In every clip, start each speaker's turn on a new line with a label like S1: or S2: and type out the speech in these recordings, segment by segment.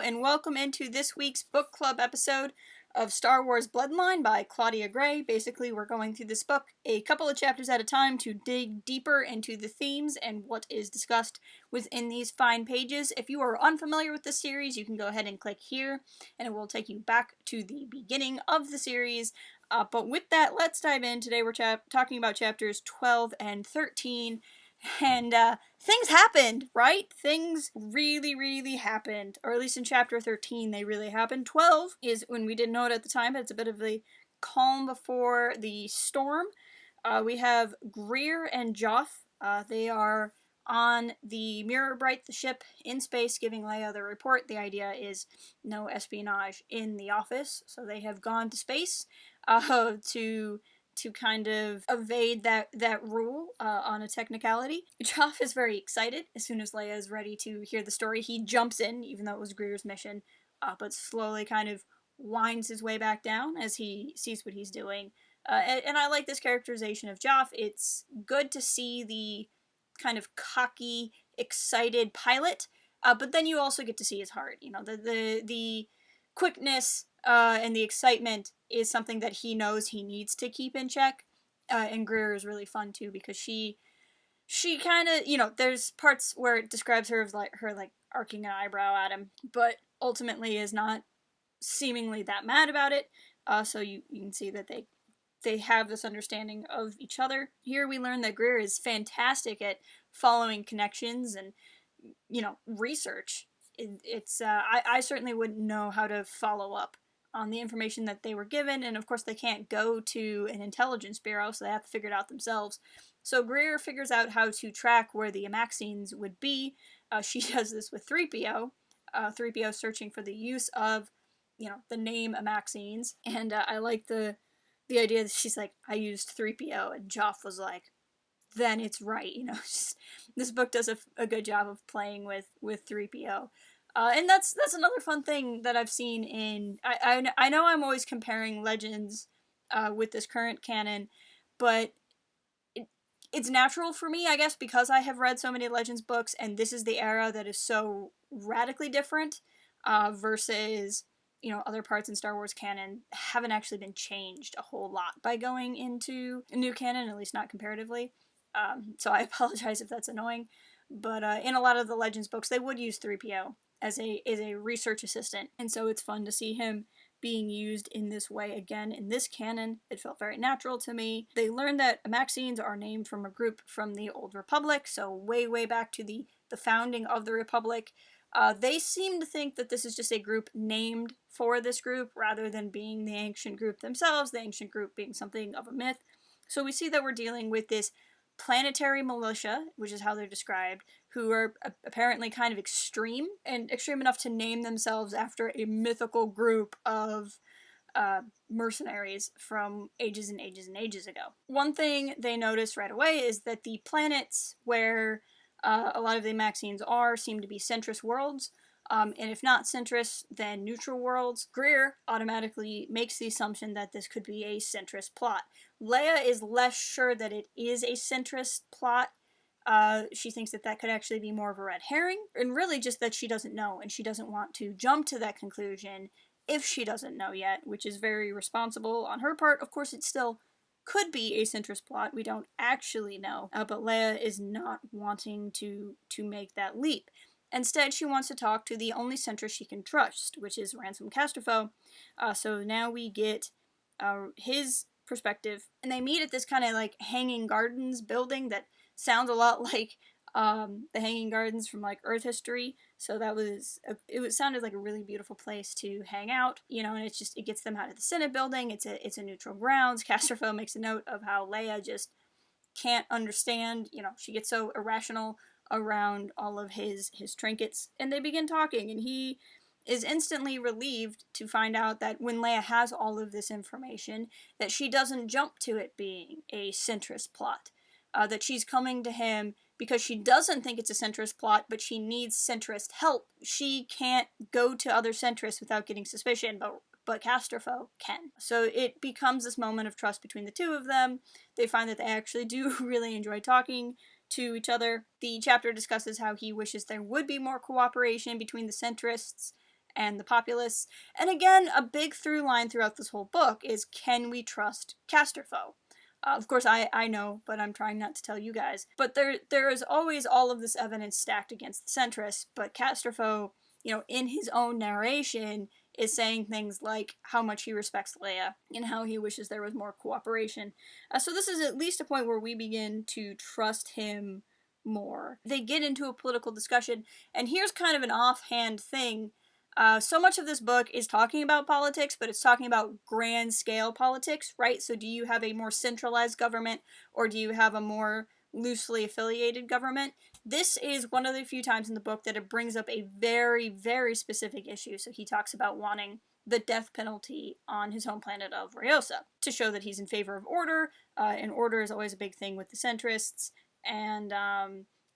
S1: and welcome into this week's book club episode of Star Wars Bloodline by Claudia Gray. Basically, we're going through this book a couple of chapters at a time to dig deeper into the themes and what is discussed within these fine pages. If you are unfamiliar with this series, you can go ahead and click here, and it will take you back to the beginning of the series. But with that, let's dive in. Today we're talking about chapters 12 and 13. And things happened, right? Things really happened. Or at least in chapter 13, they really happened. 12 is when we didn't know it at the time, but it's a bit of the calm before the storm. We have Greer and Joff. They are on the Mirror Bright, the ship, in space, giving Leia the report. The idea is no espionage in the office, so they have gone to space to kind of evade that rule on a technicality. Joff is very excited. As soon as Leia is ready to hear the story, he jumps in, even though it was Greer's mission, but slowly kind of winds his way back down as he sees what he's doing. And I like this characterization of Joff. It's good to see the kind of cocky, excited pilot, but then you also get to see his heart. You know, the quickness and the excitement is something that he knows he needs to keep in check. And Greer is really fun too, because she kind of, you know, there's parts where it describes her as her arcing an eyebrow at him, but ultimately is not seemingly that mad about it. So you can see that they have this understanding of each other. Here we learn that Greer is fantastic at following connections and, you know, research. I certainly wouldn't know how to follow up on the information that they were given, and of course they can't go to an intelligence bureau, so they have to figure it out themselves. So Greer figures out how to track where the Amaxines would be. She does this with 3PO. 3PO searching for the use of, you know, the name Amaxines, and I like the idea that she's like, I used 3PO, and Joff was like, then it's right, you know. This book does a good job of playing with 3PO. And that's another fun thing that I've seen in... I know I'm always comparing Legends with this current canon, but it's natural for me, I guess, because I have read so many Legends books, and this is the era that is so radically different versus, you know, other parts in Star Wars canon haven't actually been changed a whole lot by going into a new canon, at least not comparatively. So I apologize if that's annoying, but in a lot of the Legends books, they would use 3PO as a research assistant, and so it's fun to see him being used in this way again in this canon. It felt very natural to me. They learned that Amaxines are named from a group from the Old Republic, so way back to the founding of the Republic. They seem to think that this is just a group named for this group, rather than being the ancient group themselves, the ancient group being something of a myth. So we see that we're dealing with this planetary militia, which is how they're described, who are apparently kind of extreme, and extreme enough to name themselves after a mythical group of mercenaries from ages and ages ago. One thing they notice right away is that the planets where a lot of the Amaxines are seem to be centrist worlds, and if not centrist, then neutral worlds. Greer automatically makes the assumption that this could be a centrist plot. Leia is less sure that it is a centrist plot. She thinks that could actually be more of a red herring, and really just that she doesn't know, and she doesn't want to jump to that conclusion if she doesn't know yet, which is very responsible on her part. Of course, it still could be a centrist plot. We don't actually know, but Leia is not wanting to make that leap. Instead, she wants to talk to the only centrist she can trust, which is Ransom Castrofo. So now we get his perspective, and they meet at this kind of like Hanging Gardens building that sounds a lot like the Hanging Gardens from like Earth History. So that was it sounded like a really beautiful place to hang out, you know. And it gets them out of the Senate building. It's a neutral grounds. Castrofo makes a note of how Leia just can't understand, you know, she gets so irrational around all of his trinkets, and they begin talking, and he is instantly relieved to find out that when Leia has all of this information, that she doesn't jump to it being a centrist plot, that she's coming to him because she doesn't think it's a centrist plot, but she needs centrist help. She can't go to other centrists without getting suspicion, but Castrofo can. So it becomes this moment of trust between the two of them. They find that they actually do really enjoy talking to each other. The chapter discusses how he wishes there would be more cooperation between the centrists and the populace. And again, a big through line throughout this whole book is, can we trust Casterfoe? Of course, I know, but I'm trying not to tell you guys. But there is always all of this evidence stacked against the Centrists, but Casterfoe, in his own narration, is saying things like how much he respects Leia and how he wishes there was more cooperation. So this is at least a point where we begin to trust him more. They get into a political discussion, and here's kind of an offhand thing. So much of this book is talking about politics, but it's talking about grand scale politics, right? So do you have a more centralized government, or do you have a more loosely affiliated government? This is one of the few times in the book that it brings up a very, very specific issue. So he talks about wanting the death penalty on his home planet of Ryosa to show that he's in favor of order, and order is always a big thing with the centrists, and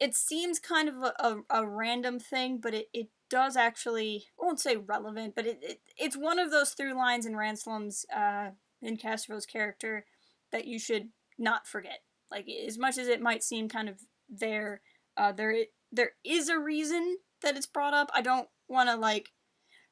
S1: it seems kind of a random thing, but it does actually, I won't say relevant, but it's one of those through lines in Ransolem's, in Casterfoe's character, that you should not forget. Like, as much as it might seem kind of there is a reason that it's brought up. I don't want to, like,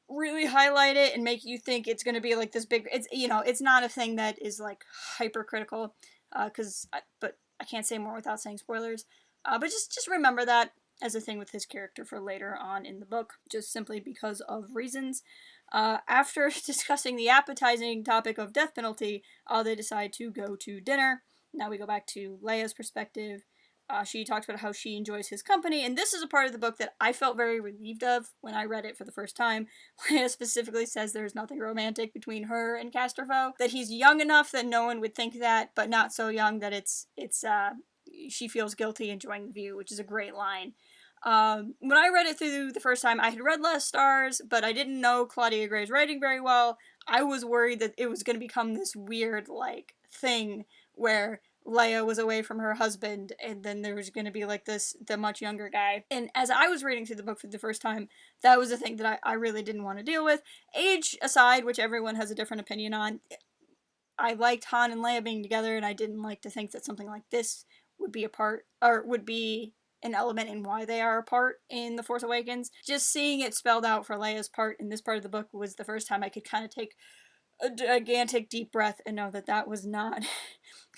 S1: really highlight it and make you think it's going to be, like, this big, it's not a thing that is, like, hypercritical, but I can't say more without saying spoilers. But just remember that as a thing with his character for later on in the book, just simply because of reasons. After discussing the appetizing topic of death penalty, they decide to go to dinner. Now we go back to Leia's perspective. She talks about how she enjoys his company, and this is a part of the book that I felt very relieved of when I read it for the first time. Leia specifically says there's nothing romantic between her and Casterfoe, that he's young enough that no one would think that, but not so young that she feels guilty enjoying the view, which is a great line. When I read it through the first time, I had read less stars, but I didn't know Claudia Gray's writing very well. I was worried that it was going to become this weird, like, thing where Leia was away from her husband, and then there was going to be, like, the much younger guy. And as I was reading through the book for the first time, that was a thing that I really didn't want to deal with. Age aside, which everyone has a different opinion on, I liked Han and Leia being together, and I didn't like to think that something like this would be an element in why they are apart in The Force Awakens. Just seeing it spelled out for Leia's part in this part of the book was the first time I could kind of take a gigantic deep breath and know that was not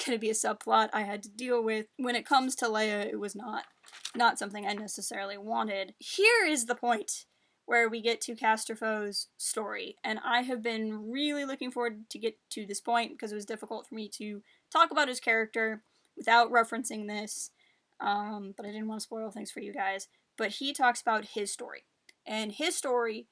S1: going to be a subplot I had to deal with. When it comes to Leia, it was not something I necessarily wanted. Here is the point where we get to Casterfoe's story, and I have been really looking forward to get to this point because it was difficult for me to talk about his character without referencing this, but I didn't want to spoil things for you guys. But he talks about his story, and his story,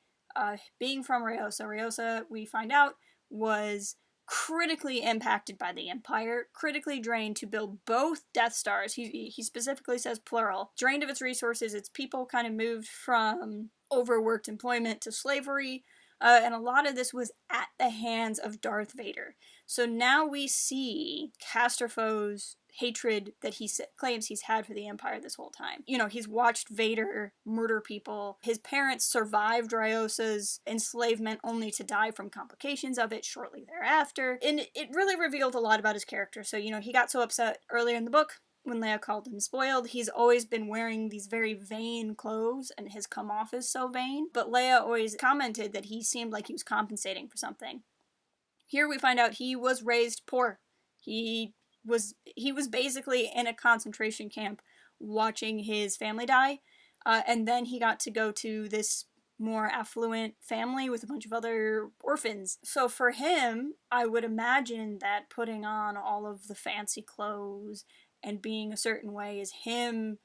S1: being from Ryosa, we find out, was critically impacted by the Empire, critically drained to build both Death Stars. He specifically says plural. Drained of its resources, its people kind of moved from overworked employment to slavery, and a lot of this was at the hands of Darth Vader. So now we see Casterfoe's hatred that he claims he's had for the Empire this whole time. He's watched Vader murder people. His parents survived Ryosa's enslavement only to die from complications of it shortly thereafter. And it really revealed a lot about his character. So, he got so upset earlier in the book when Leia called him spoiled. He's always been wearing these very vain clothes and has come off as so vain. But Leia always commented that he seemed like he was compensating for something. Here we find out he was raised poor. He was basically in a concentration camp watching his family die, and then he got to go to this more affluent family with a bunch of other orphans. So for him, I would imagine that putting on all of the fancy clothes and being a certain way is him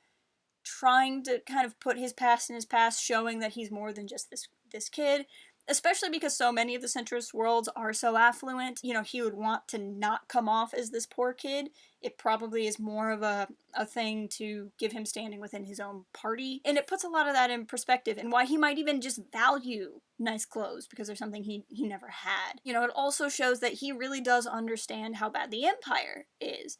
S1: trying to kind of put his past in his past, showing that he's more than just this kid. Especially because so many of the centrist worlds are so affluent, he would want to not come off as this poor kid. It probably is more of a thing to give him standing within his own party. And it puts a lot of that in perspective, and why he might even just value nice clothes, because there's something he never had. It also shows that he really does understand how bad the Empire is.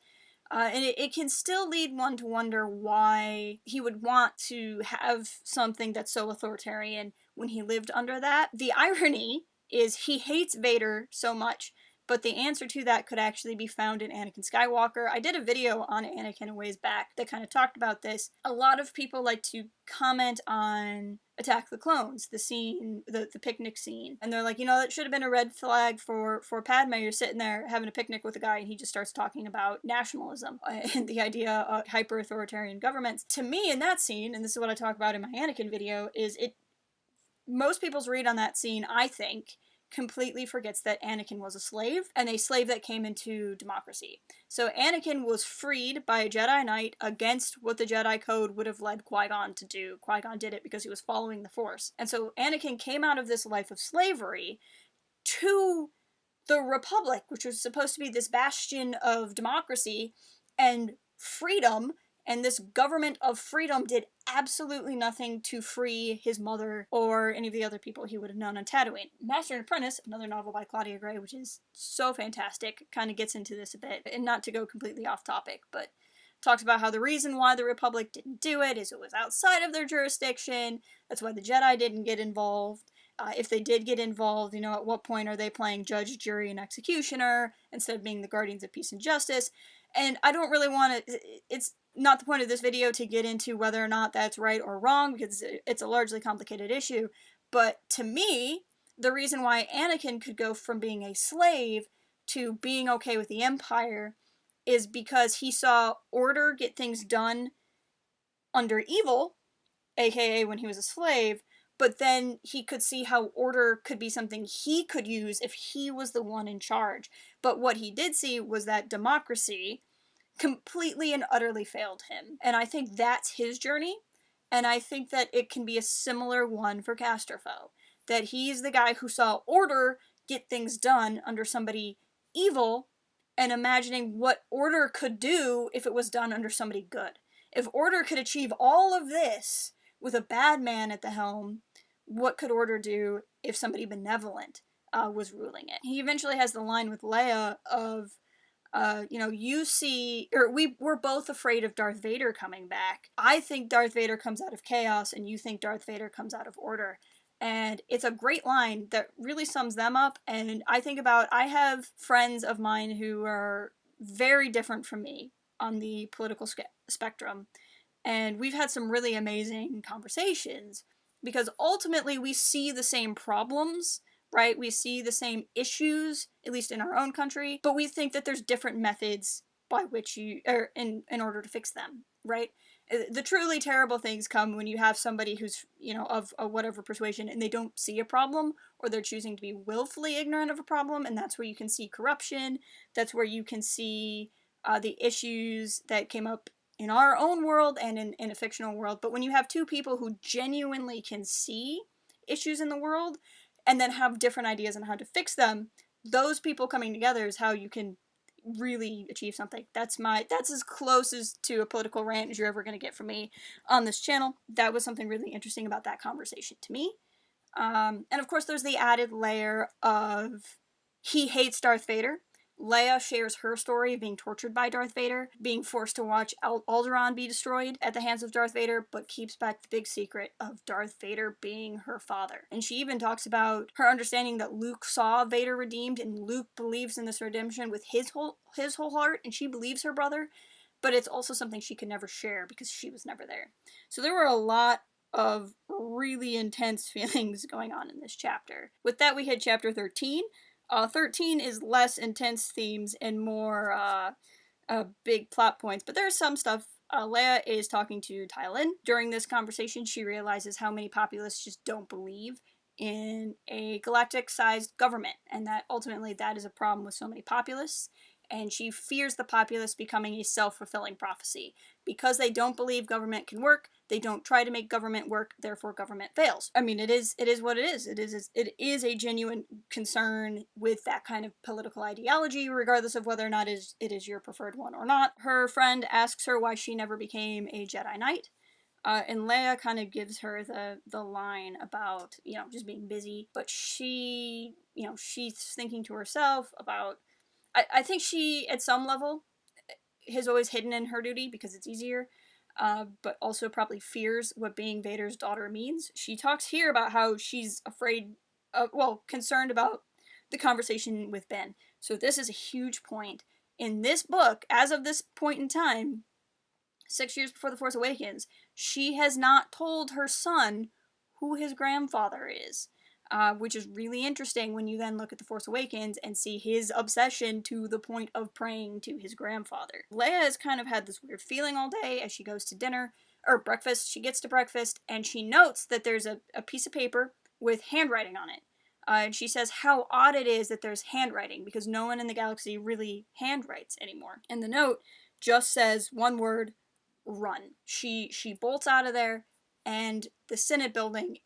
S1: And it can still lead one to wonder why he would want to have something that's so authoritarian when he lived under that. The irony is he hates Vader so much, but the answer to that could actually be found in Anakin Skywalker. I did a video on Anakin a ways back that kind of talked about this. A lot of people like to comment on Attack the Clones, the scene, the picnic scene, and they're like, you know, that should have been a red flag for Padme. You're sitting there having a picnic with a guy and he just starts talking about nationalism and the idea of hyper-authoritarian governments. To me, in that scene, and this is what I talk about in my Anakin video, is most people's read on that scene, I think, completely forgets that Anakin was a slave, and a slave that came into democracy. So Anakin was freed by a Jedi Knight against what the Jedi Code would have led Qui-Gon to do. Qui-Gon did it because he was following the Force. And so Anakin came out of this life of slavery to the Republic, which was supposed to be this bastion of democracy and freedom, and this government of freedom did absolutely nothing to free his mother or any of the other people he would have known on Tatooine. Master and Apprentice, another novel by Claudia Gray, which is so fantastic, kind of gets into this a bit, and not to go completely off topic, but talks about how the reason why the Republic didn't do it is it was outside of their jurisdiction. That's why the Jedi didn't get involved. If they did get involved, you know, at what point are they playing judge, jury, and executioner instead of being the guardians of peace and justice? And I don't really want to, it's not the point of this video to get into whether or not that's right or wrong, because it's a largely complicated issue. But to me, the reason why Anakin could go from being a slave to being okay with the Empire is because he saw order get things done under evil, aka when he was a slave, but then he could see how order could be something he could use if he was the one in charge. But what he did see was that democracy completely and utterly failed him. And I think that's his journey, and I think that it can be a similar one for Casterfo. That he's the guy who saw order get things done under somebody evil, and imagining what order could do if it was done under somebody good. If order could achieve all of this with a bad man at the helm, what could order do if somebody benevolent was ruling it? He eventually has the line with Leia of, you know, you see, or we're both afraid of Darth Vader coming back. I think Darth Vader comes out of chaos, and you think Darth Vader comes out of order. And it's a great line that really sums them up. And I think about, I have friends of mine who are very different from me on the political spectrum. And we've had some really amazing conversations because ultimately we see the same problems, right? We see the same issues, at least in our own country, but we think that there's different methods by which in order to fix them, right? The truly terrible things come when you have somebody who's, you know, of whatever persuasion, and they don't see a problem, or they're choosing to be willfully ignorant of a problem, and that's where you can see corruption. That's where you can see the issues that came up in our own world and in a fictional world. But when you have two people who genuinely can see issues in the world and then have different ideas on how to fix them, those people coming together is how you can really achieve something. That's as close as to a political rant as you're ever going to get from me on this channel. That was something really interesting about that conversation to me. And of course there's the added layer of he hates Darth Vader. Leia shares her story of being tortured by Darth Vader, being forced to watch Alderaan be destroyed at the hands of Darth Vader, but keeps back the big secret of Darth Vader being her father. And she even talks about her understanding that Luke saw Vader redeemed, and Luke believes in this redemption with his whole heart, and she believes her brother, but it's also something she could never share because she was never there. So there were a lot of really intense feelings going on in this chapter. With that, we hit chapter 13. 13 is less intense themes and more big plot points, but there's some stuff. Leia is talking to Tylan. During this conversation, she realizes how many populists just don't believe in a galactic-sized government, and that ultimately that is a problem with so many populists, and she fears the populists becoming a self-fulfilling prophecy. Because they don't believe government can work, they don't try to make government work, therefore government fails. I mean, it is what it is. It is a genuine concern with that kind of political ideology, regardless of whether or not it is your preferred one or not. Her friend asks her why she never became a Jedi Knight. And Leia kind of gives her the line about, you know, just being busy. But she, you know, she's thinking to herself about, I think she, at some level, has always hidden in her duty because it's easier, but also probably fears what being Vader's daughter means. She talks here about how she's afraid of, well, concerned about the conversation with Ben. So this is a huge point. In this book, as of this point in time, 6 years before The Force Awakens, she has not told her son who his grandfather is. Which is really interesting when you then look at The Force Awakens and see his obsession to the point of praying to his grandfather. Leia has kind of had this weird feeling all day as she goes to dinner, or breakfast. She gets to breakfast, and she notes that there's a piece of paper with handwriting on it. And she says how odd it is that there's handwriting, because no one in the galaxy really handwrites anymore. And the note just says one word, run. She bolts out of there, and the Senate building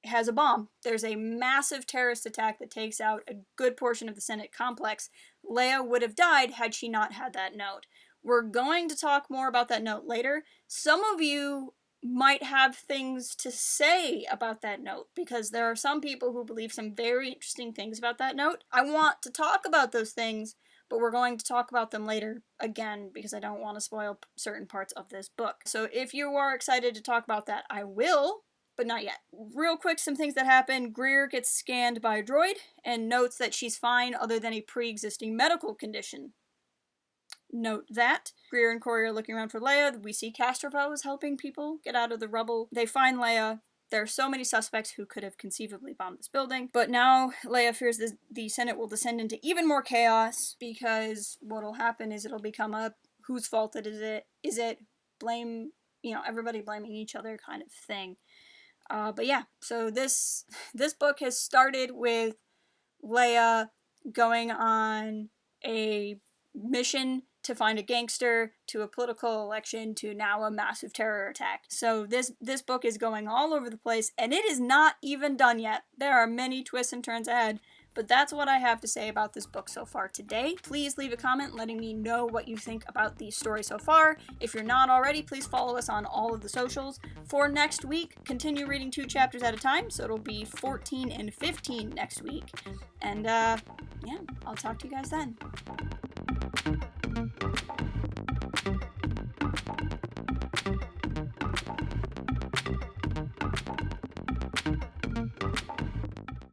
S1: has a bomb. There's a massive terrorist attack that takes out a good portion of the Senate complex. Leia would have died had she not had that note. We're going to talk more about that note later. Some of you might have things to say about that note, because there are some people who believe some very interesting things about that note. I want to talk about those things, but we're going to talk about them later again, because I don't want to spoil certain parts of this book. So if you are excited to talk about that, I will, but not yet. Real quick, some things that happen. Greer gets scanned by a droid and notes that she's fine other than a pre-existing medical condition. Note that. Greer and Corey are looking around for Leia. We see Castrovel is helping people get out of the rubble. They find Leia. There are so many suspects who could have conceivably bombed this building. But now Leia fears the Senate will descend into even more chaos, because what'll happen is it'll become a whose fault is it? Is it blame, everybody blaming each other kind of thing. But yeah, so this book has started with Leia going on a mission to find a gangster, to a political election, to now a massive terror attack. So this book is going all over the place, and it is not even done yet. There are many twists and turns ahead, but that's what I have to say about this book so far today. Please leave a comment letting me know what you think about the story so far. If you're not already, please follow us on all of the socials. For next week, continue reading 2 chapters at a time, so it'll be 14 and 15 next week. And yeah, I'll talk to you guys then.